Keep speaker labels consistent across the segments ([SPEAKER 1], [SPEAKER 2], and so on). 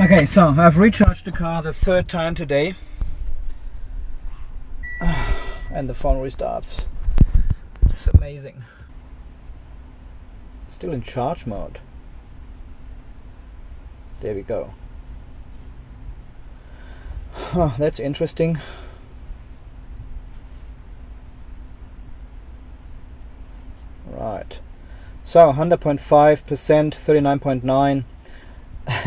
[SPEAKER 1] Okay, so I've recharged the car the third time today, and the phone restarts. It's amazing. Still in charge mode. There we go. Huh, that's interesting. Right. So 100.5%, 39.9.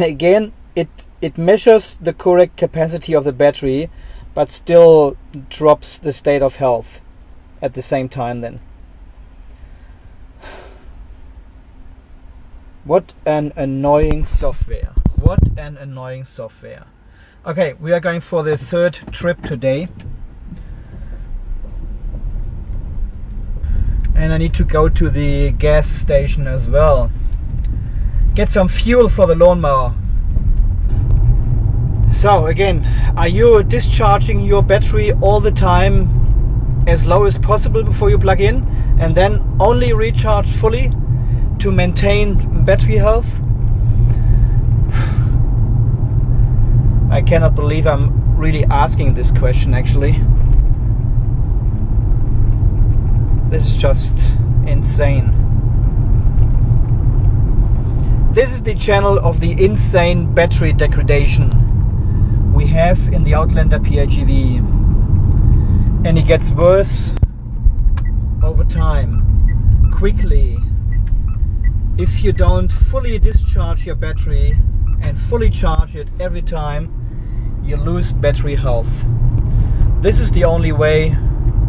[SPEAKER 1] Again, it measures the correct capacity of the battery, but still drops the state of health at the same time then. What an annoying software. What an annoying software. Okay, we are going for the third trip today. And I need to go to the gas station as well. Get some fuel for the lawnmower. So again, are you discharging your battery all the time as low as possible before you plug in, and then only recharge fully to maintain battery health? I cannot believe I'm really asking this question actually. This is just insane. This is the channel of the insane battery degradation we have in the Outlander PHEV, and it gets worse over time, quickly. If you don't fully discharge your battery and fully charge it every time, you lose battery health. This is the only way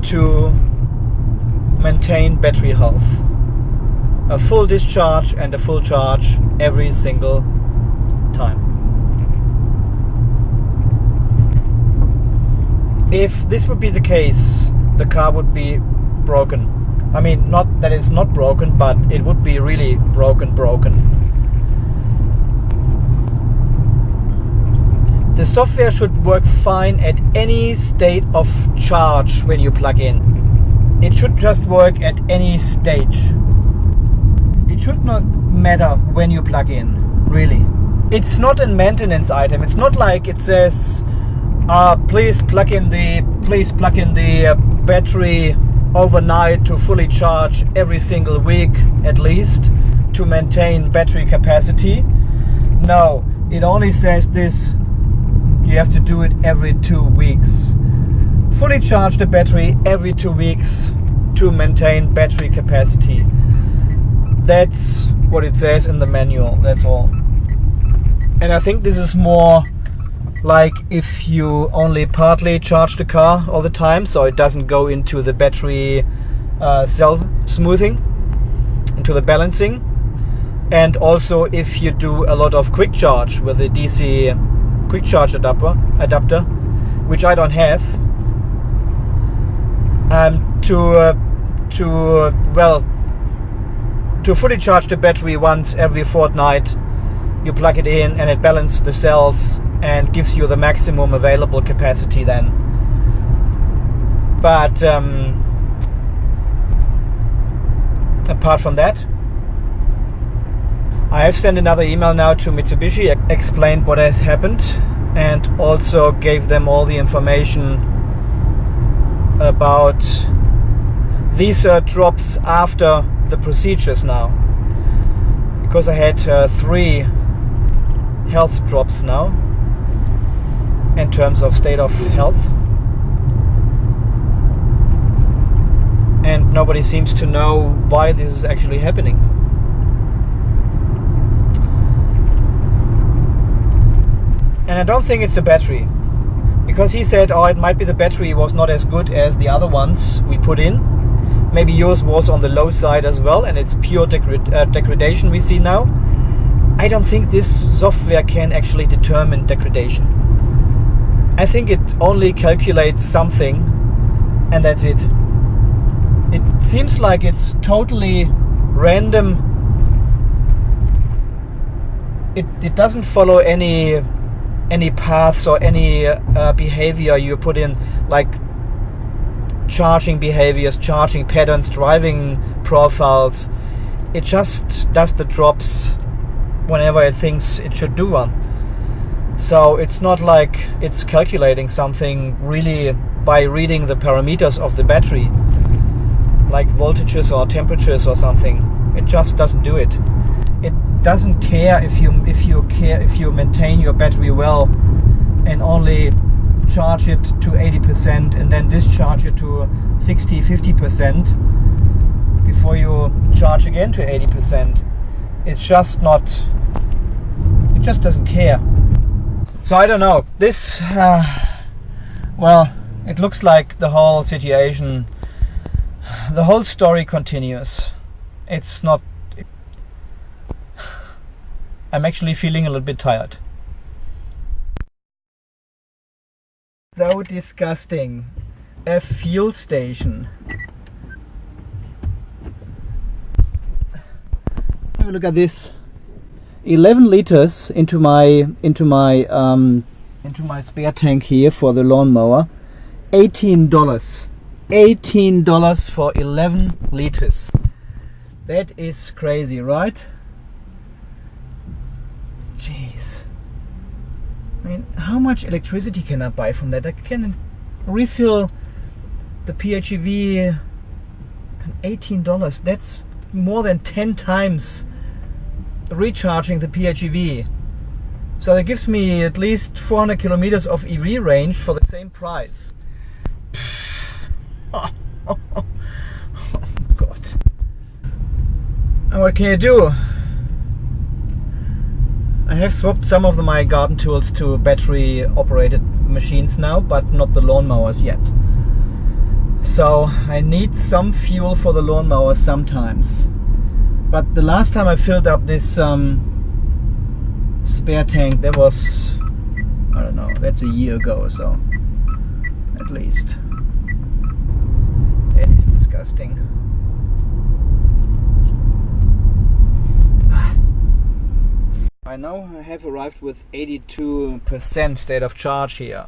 [SPEAKER 1] to maintain battery health. A full discharge and a full charge every single time. If this would be the case, the car would be broken. I mean, not that it's not broken, but it would be really broken. The software should work fine at any state of charge when you plug in. It should just work at any stage. It should not matter when you plug in, really. It's not a maintenance item. It's not like it says, please plug in the battery overnight to fully charge every single week at least to maintain battery capacity. No, it only says this: you have to do it every 2 weeks. Fully charge the battery every 2 weeks to maintain battery capacity. That's what it says in the manual, that's all. And I think this is more like if you only partly charge the car all the time, so it doesn't go into the battery cell smoothing, into the balancing. And also if you do a lot of quick charge with the DC quick charge adapter, which I don't have, to fully charge the battery once every fortnight, you plug it in and it balances the cells and gives you the maximum available capacity then. But apart from that, I have sent another email now to Mitsubishi, explained what has happened, and also gave them all the information about these drops after the procedures now, because I had 3 health drops now in terms of state of health, and nobody seems to know why this is actually happening. And I don't think it's the battery, because he said, oh, it might be the battery was not as good as the other ones we put in. Maybe yours was on the low side as well, and it's pure degradation we see now. I don't think this software can actually determine degradation. I think it only calculates something, and that's it. It seems like it's totally random. It doesn't follow any paths or any behavior you put in, like charging behaviors, charging patterns, driving profiles. It just does the drops whenever it thinks it should do one. So it's not like it's calculating something really by reading the parameters of the battery, like voltages or temperatures or something. It just doesn't do it. It doesn't care if you maintain your battery well and only charge it to 80% and then discharge it to 60-50% before you charge again to 80%. It's just not, it just doesn't care. So I don't know, this well, it looks like the whole situation, the whole story continues. It's not, I'm actually feeling a little bit tired. So disgusting. A fuel station. Have a look at this. 11 liters into my spare tank here for the lawnmower. $18. $18 for 11 liters. That is crazy, right? Jeez. I mean, how much electricity can I buy from that? I can refill the PHEV $18. That's more than 10 times recharging the PHEV. So that gives me at least 400 kilometers of EV range for the same price. Oh, God. And what can you do? I have swapped some of my garden tools to battery operated machines now, but not the lawnmowers yet. So I need some fuel for the lawnmower sometimes. But the last time I filled up this spare tank, that was, I don't know, that's a year ago or so, at least. That is disgusting. I know I have arrived with 82% state of charge here.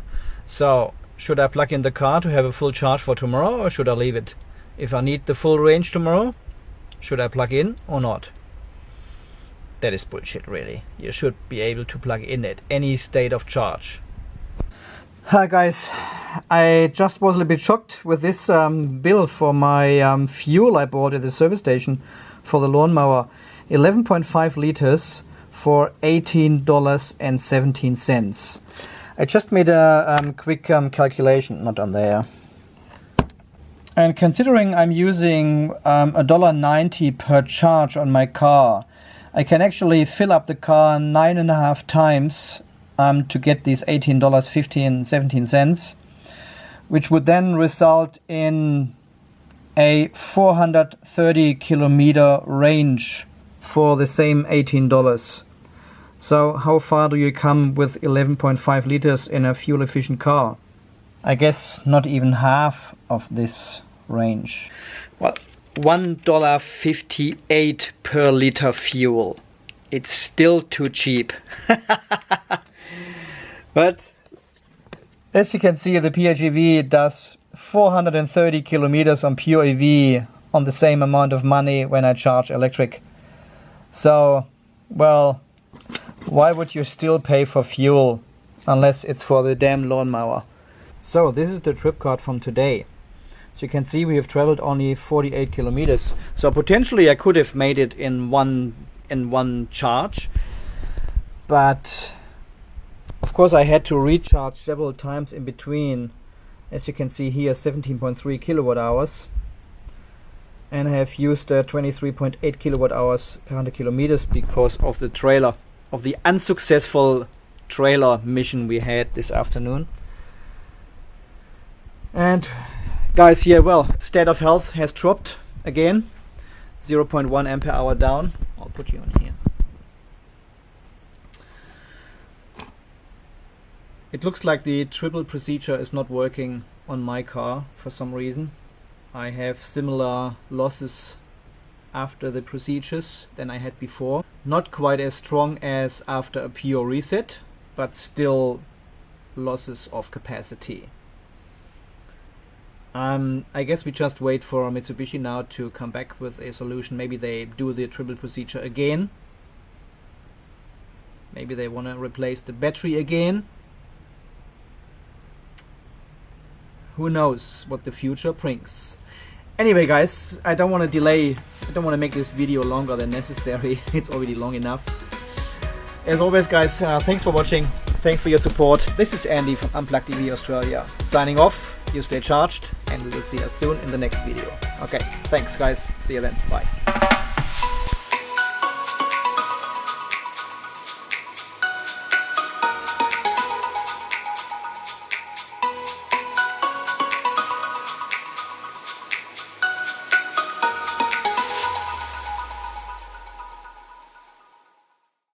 [SPEAKER 1] So should I plug in the car to have a full charge for tomorrow, or should I leave it? If I need the full range tomorrow, should I plug in or not? That is bullshit, really. You should be able to plug in at any state of charge. Hi guys, I just was a little bit shocked with this bill for my fuel I bought at the service station for the lawnmower. 11.5 liters for $18.17. I just made a quick calculation, not on there. And considering I'm using $1.90 per charge on my car, I can actually fill up the car 9.5 times to get these $18.17, which would then result in a 430 kilometer range for the same $18. So how far do you come with 11.5 liters in a fuel efficient car? I guess not even half of this range. Well, $1.58 per liter fuel. It's still too cheap. But as you can see, the PHEV does 430 kilometers on pure EV on the same amount of money when I charge electric. So, well, why would you still pay for fuel unless it's for the damn lawnmower? So this is the trip card from today. So you can see we have traveled only 48 kilometers. So potentially I could have made it in one charge, but of course I had to recharge several times in between. As you can see here, 17.3 kilowatt hours, and I have used 23.8 kilowatt hours per 100 kilometers because of the trailer, of the unsuccessful trailer mission we had this afternoon. And guys, here, well, state of health has dropped again, 0.1 ampere hour down. I'll put you on here. It looks like the triple procedure is not working on my car for some reason. I have similar losses after the procedures than I had before. Not quite as strong as after a pure reset, but still losses of capacity. I guess we just wait for Mitsubishi now to come back with a solution. Maybe they do the triple procedure again. Maybe they want to replace the battery again. Who knows what the future brings. Anyway guys, I don't want to delay, I don't want to make this video longer than necessary. It's already long enough. As always guys, thanks for watching, thanks for your support. This is Andy from Unplugged EV Australia, signing off. You stay charged, and we will see us soon in the next video. Okay, thanks guys, see you then, bye.